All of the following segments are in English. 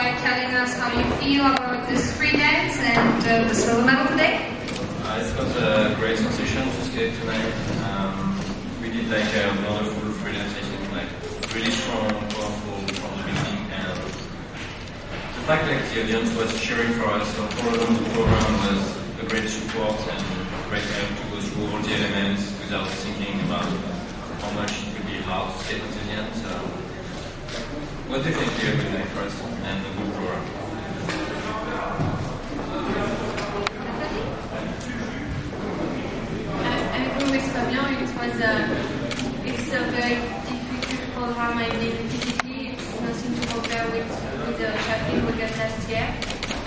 by telling us how you feel about this free dance and the silver medal today. It was a great sensation to skate tonight. We did like another full free dance session, like really strong, powerful from the beginning, and the fact that the audience was cheering for us all along the program was a great support and great help to go through all the elements without thinking about how much it would be hard to skate until the end. So it was definitely a good night for us and a good program. It's a very difficult program, I mean, physically. It's nothing to compare with the shuffling we got last year.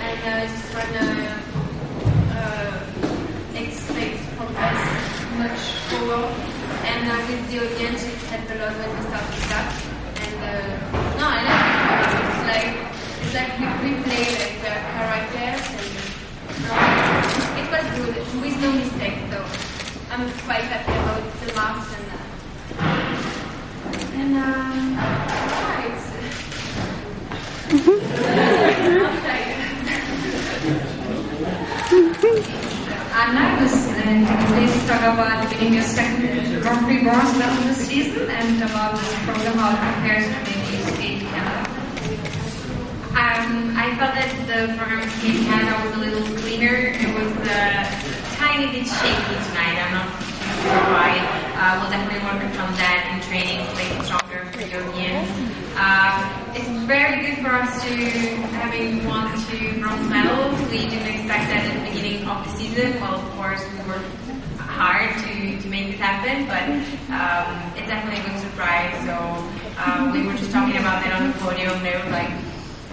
And this one expects from us much power. And with the audience, it helped a lot when we start to start. And no, I like it. It's like we play like characters. And it was good, with no mistake though. I'm quite happy about the marks and Anna, please talk about winning your second Grand Prix bronze medal this season and about this program, how it compares to maybe Skate Canada. I felt that the program in Skate Canada was a little cleaner. It was tiny bit shaky tonight. I'm not sure why. We'll definitely work on that in training to make it stronger for Europeans. It's very good for us to having won 2 bronze medals. We didn't expect that at the beginning of the season. Well, of course, we worked hard to make this happen, but it's definitely a good surprise. So we were just talking about that on the podium. They were like,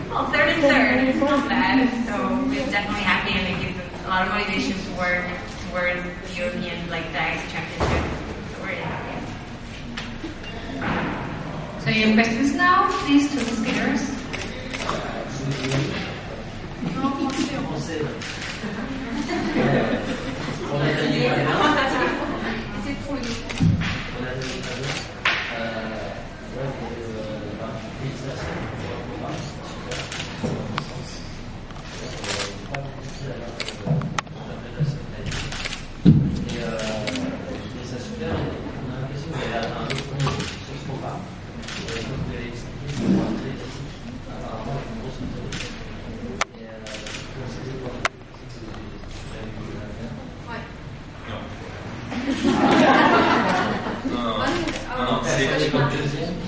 well, 3rd and 3rd, it's not bad. So we're definitely happy, and it gives us a lot of motivation to work towards the European Diax Championship. So we're really happy. So you have questions now, please, to the skaters.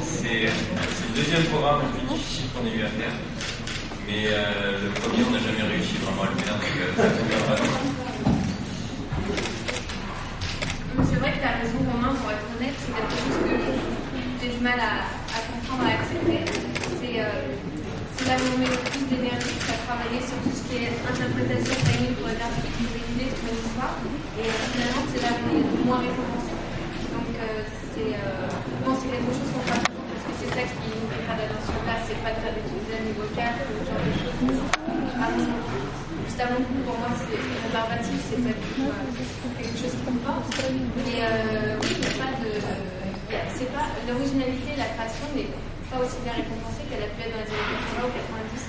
C'est le deuxième programme le plus difficile qu'on ait eu à faire, mais le premier on n'a jamais réussi vraiment à le faire, donc ça fait bien vraiment. C'est vrai que tu as raison, Romain, pour être honnête, c'est quelque chose que j'ai du mal à comprendre, à accepter. C'est là où on met le plus d'énergie, à travailler sur tout ce qui est interprétation, technique, chorégraphie, idée, sur une histoire. Et finalement, c'est là où on est le moins récompensé. Donc, je pense que c'est quelque chose qu'on fera toujours, parce que c'est ça qui nous mettra l'attention là, c'est pas de faire des trucs au vocal, ce genre de choses. Juste avant tout, pour moi, c'est rébarbatif, c'est pas du tout quelque chose qui me porte. Mais oui, il n'y a pas de. C'est pas. L'originalité, la création n'est pas aussi bien récompensée qu'elle a pu être dans les années 80 ou 90.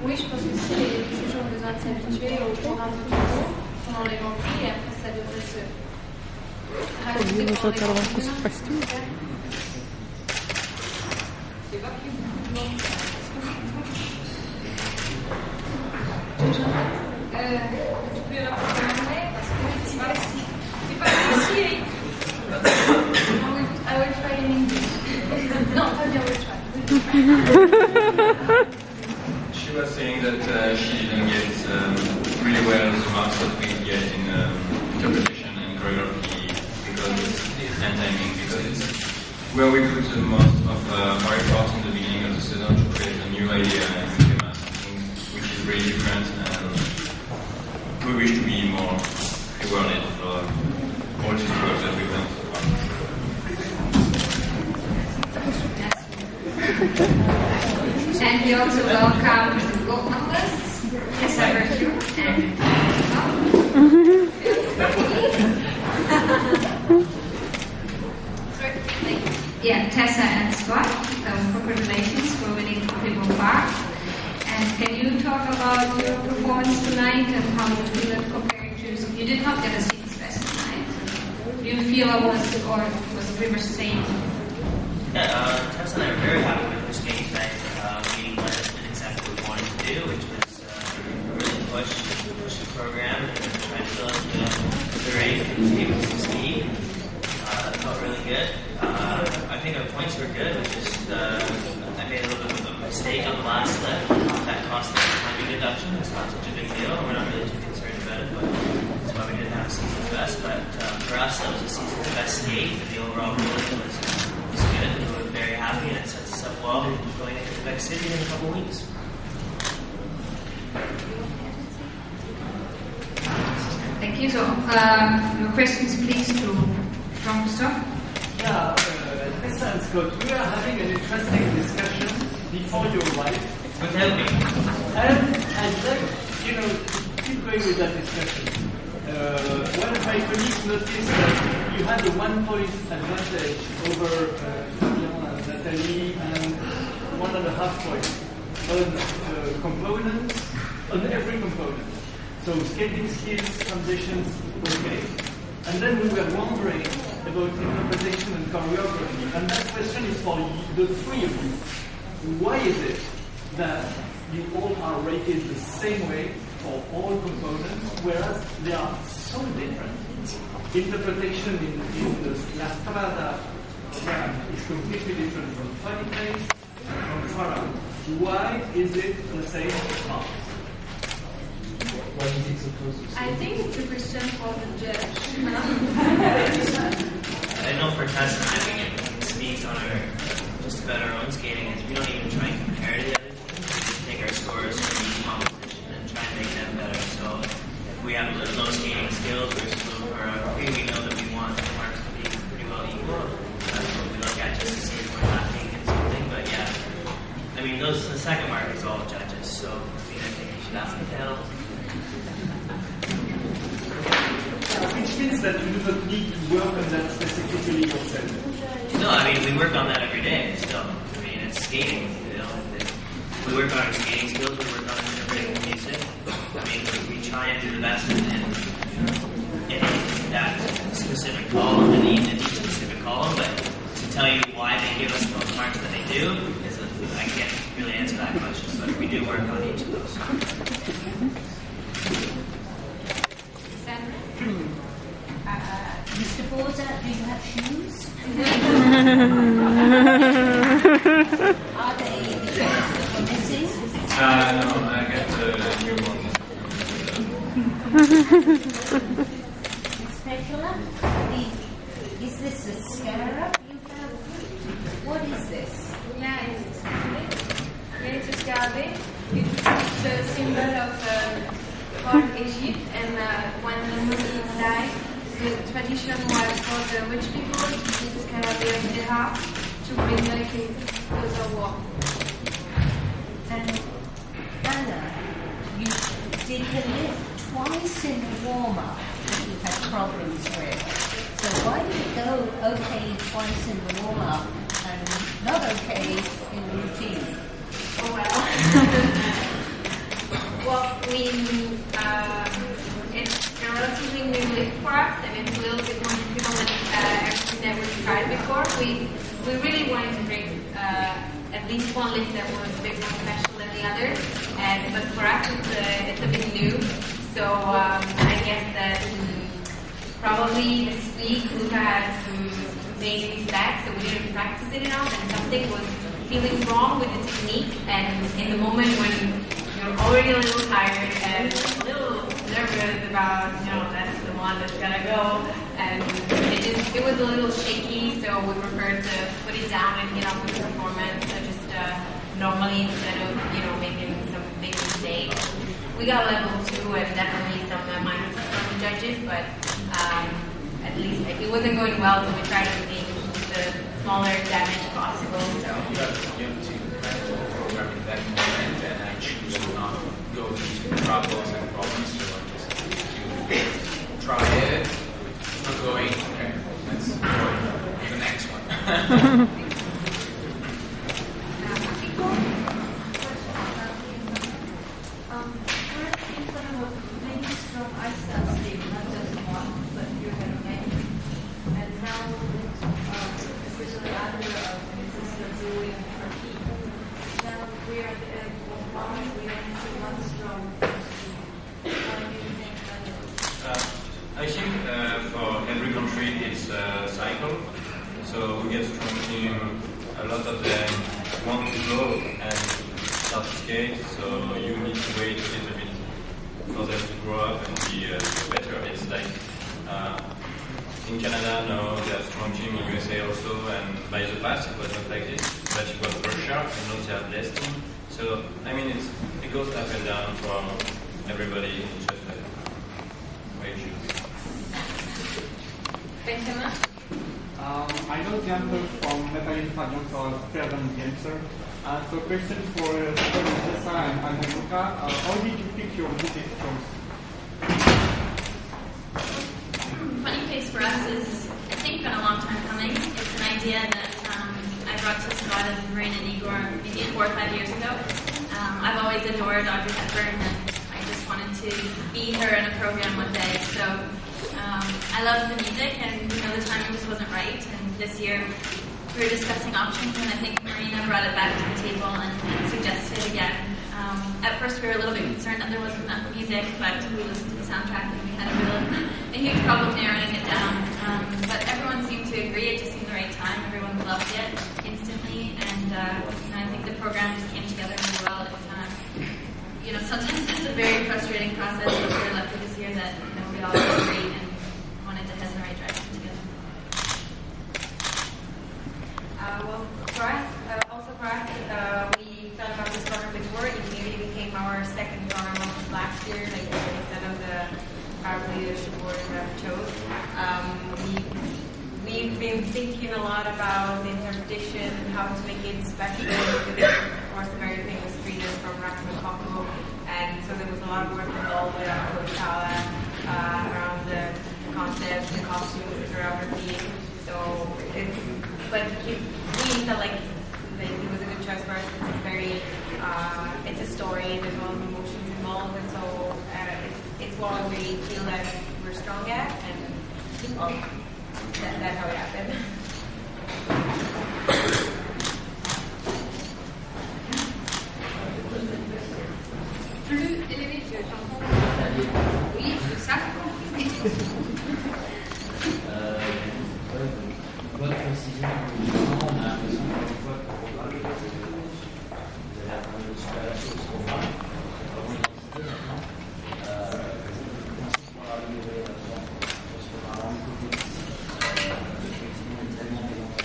Oui, je pense que si les gens ont besoin de s'habituer au programme de tout pendant les grands prix, et après ça devrait se. I will try in English. No, Fabien will try. She was saying that she didn't get really well the marks that we get in interpretation and choreography and timing, because it's where we put the most of our effort in the beginning of the season to create a new idea and schema, something which is really different, and we wish to be more rewarded for all this work that we've done so far. And we also welcome the gold medalists, Tessa Berthiaume and Tessa and Swat. Congratulations for winning talk about your performance tonight and how you feel it compared to? So you did not get a seat's best tonight. Do you feel it was pretty much the same? Yeah, Tess and I are very happy with our skate tonight. We did exactly what we wanted to do, which was really push the program and try to fill out the rate and give us some speed. It felt really good. I think our points were good. We just I made a little bit of a mistake on the last slip that cost us a timing deduction. It's not such a big deal. We're not really too concerned about it, but that's why we didn't have a season's best. But for us, that was a season's best skate, and the overall feeling was good. We were very happy, and it sets us up well going into Quebec City in a couple weeks. Thank you. So, your questions, please, to Jean-Christophe. Yeah, Tessa and Scott, we are having an interesting discussion before you arrived. Without me. And I'd like, keep going with that discussion. One of my colleagues noticed that you had a 1 point advantage over Fabien and Nathalie and 1.5 points on components, on every component. So skating skills, transitions, okay. And then we were wondering about interpretation and choreography. And that question is for the three of you. Why is it that you all are rated the same way for all components, whereas they are so different? Interpretation in the La Strada program is completely different from Funny Face and from Farah. Why is it the same path? Why is it supposed to I think it's a question for the judge. I know for Tess and I, we get speeds on our, just about our own skating, is we don't even try and compare to the other teams. We take our scores from each competition and try and make them better. So if we have low skating skills versus low choreography, we know that we want the marks to be pretty well equal. That's what we look at just to see if we're lacking in something. But yeah, I mean, the second mark is all judges. So I think you should ask the panel. Which means that you do not need to work on that specifically yourself. No, I mean, we work on that every day still. I mean, it's skating, We work on our skating skills, we work on interpreting music. I mean, we try and do the best in that specific column, in each specific column, but to tell you why they give us those marks that they do, I can't really answer that question, but we do work on each of those. Mr. Borza, do you have shoes? Are they missing? No, I get the new one. Spatula? Is this a scarab you have? What is this? Yeah, it's a scarab. It's a symbol of old Egypt, and when the movie died, the tradition was for the rich people to use scarab in their heart to bring luck in the war. And Anna, you did the lift twice in the warm-up that you had problems with. So why did it go okay twice in the warm-up and not okay in the routine? Oh well. Well, it's a relatively new lift for us, and it's a little bit more difficult than everything that we've tried before. We really wanted to bring at least one lift that was a bit more special than the others, but for us it's a bit new. So I guess that probably this week Luca had made these back, so we didn't practice it enough, and something was feeling wrong with the technique. And in the moment when you're already a little tired and a little nervous about, that's the one that's gonna go, and it was a little shaky, so we preferred to put it down and get on with the performance, just normally instead of, making some big mistakes. We got level 2 and definitely some minuses from the judges, but at least it wasn't going well, so we tried to make the smaller damage possible. So. You have to program in that moment, and I choose to not go into troubles and problems. So I just try it, it's not going, okay, let's go to the next one. go and start to skate, so you need to wait a little bit for them to grow up and be better. It's like in Canada now they have strong team, in USA also, and by the past it was not like this, but it was Russia, and now they have less team. So I mean it goes up and down for everybody, it's just like way it should be. Benjamin? I know the answer from Nathalie Fabian, so I'll spare them the answer. So question for Tessa and Luca. How did you pick your music choice? Funny Face for us is, I think, been a long time coming. It's an idea that I brought to Scott and Marina and Igor maybe 4 or 5 years ago. I've always adored Audrey Hepburn, and I just wanted to be her in a program one day. So I love the music, and the timing just wasn't right. And this year we were discussing options, and I think Marina brought it back to the table and suggested it again. At first we were a little bit concerned that there wasn't enough music, but we listened to the soundtrack and we had a huge problem narrowing it down. But everyone seemed to agree, it just seemed the right time. Everyone loved it instantly, and I think the program just came together really well. Sometimes it's a very frustrating process, but we were lucky this year that we all agreed and wanted to head in the right direction together. Well, for us, we thought about this program before. It immediately became our second program of last year, instead of the Arab Leadership Board that chose. We've been thinking a lot about the interpretation, how to make it special, because of course the very famous readers from Rakam Congo, and so there was a lot of work involved with Kotala around the concepts, the costumes, the choreography. So we felt like it was a good choice for us. It's very, it's a story. There's a lot of emotions involved, and so it's what we feel that we're strong at, and that's how it happened. Plus élevé que j'entends. Oui, ça. Bonne précision, on a l'impression qu'une fois qu'on reparle de choses, vous avez appris de super la chose qu'on fera, vraiment identité maintenant. Merci pour la nouvelle je pense qu'on va avoir un côté effectivement tellement présenté.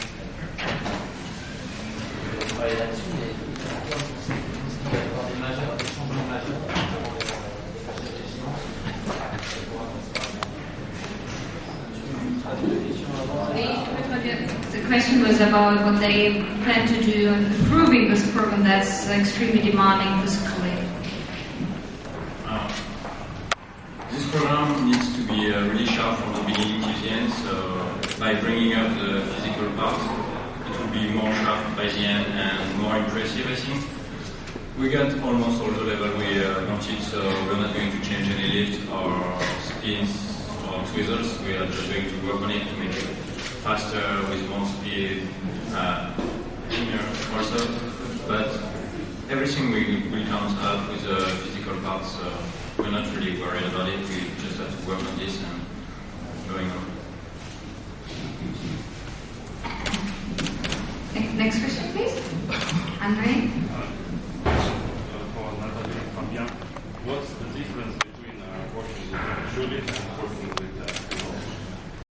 Je vais travailler là-dessus, mais encore pour ce qui va y avoir des majeurs, des changements majeurs, notamment des régiments, on pourra penser par exemple. The question was about what they plan to do in improving this program that's extremely demanding physically. This program needs to be really sharp from the beginning to the end, so by bringing up the physical part, it will be more sharp by the end and more impressive, I think. We got almost all the level we wanted, so we're not going to change any lift or spins or twizzles. We are just going to work on it to make it faster, with more speed, thinner also. But everything will count up with the physical part, so we're not really worried about it. We just have to work on this and going on. Next question, please. Andre?